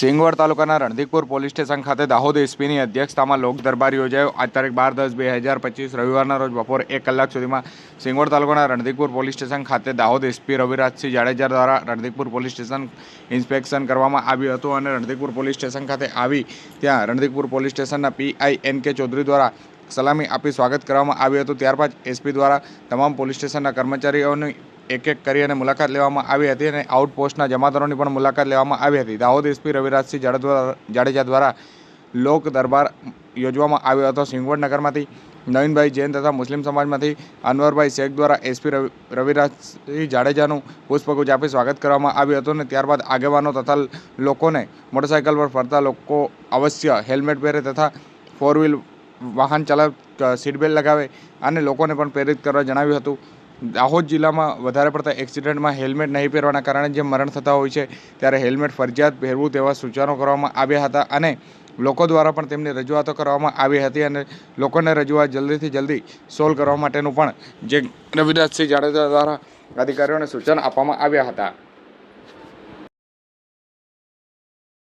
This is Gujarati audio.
સિંગવડ તાલુકાના રણધીકપુર પોલીસ સ્ટેશન ખાતે દાહોદ એસપીની અધ્યક્ષતામાં લોક દરબાર યોજાયો। આજ તારીખ 12/10/2025 રવિવારના રોજ બપોરે 1 કલાક સુધીમાં સિંગવડ તાલુકાના રણધીકપુર પોલીસ સ્ટેશન ખાતે દાહોદ એસપી રવિરાજસિંહ જાડેજા દ્વારા રણધીકપુર પોલીસ સ્ટેશન ઇન્સ્પેક્શન કરવામાં આવ્યું હતું અને રણધીકપુર પોલીસ સ્ટેશન ખાતે આવી ત્યાં રણધીકપુર પોલીસ સ્ટેશનના પીઆઈ એન.કે. ચૌધરી દ્વારા સલામી આપી સ્વાગત કરવામાં આવ્યું હતું। ત્યારબાદ એસપી દ્વારા તમામ પોલીસ સ્ટેશનના કર્મચારીઓની એક કરી અને મુલાકાત લેવામાં આવી હતી અને આઉટપોસ્ટના જમાદારોની પણ મુલાકાત લેવામાં આવી હતી। દાહોદ એસપી રવિરાજસિંહ જાડેજા દ્વારા લોક દરબાર યોજવામાં આવ્યો હતો। સિંગવડ નગરમાંથી નવીનભાઈ જૈન તથા મુસ્લિમ સમાજમાંથી અનવરભાઈ શેખ દ્વારા એસપી રવિરાજસિંહ જાડેજાનું પુષ્પગુચ્છ આપી સ્વાગત કરવામાં આવ્યું હતું અને ત્યારબાદ આગેવાનો તથા લોકોને મોટરસાઇકલ પર ફરતા લોકો અવશ્ય હેલ્મેટ પહેરે તથા 4 વ્હીલ વાહન ચાલક સીટ બેલ્ટ લગાવે અને લોકોને પણ પ્રેરિત કરવા જણાવ્યું હતું। દાહોદ જિલ્લામાં વધારે પડતા એક્સિડન્ટમાં હેલ્મેટ નહીં પહેરવાના કારણે જે મરણ થતા હોય છે ત્યારે હેલ્મેટ ફરજિયાત પહેરવું તેવા સૂચનો કરવામાં આવ્યા હતા અને લોકો દ્વારા પણ તેમની રજૂઆતો કરવામાં આવી હતી અને લોકોને રજૂઆત જલ્દીથી જલ્દી સોલ્વ કરવા માટેનું પણ જે રવિરાજસિંહ જાડેજા દ્વારા અધિકારીઓને સૂચન આપવામાં આવ્યા હતા।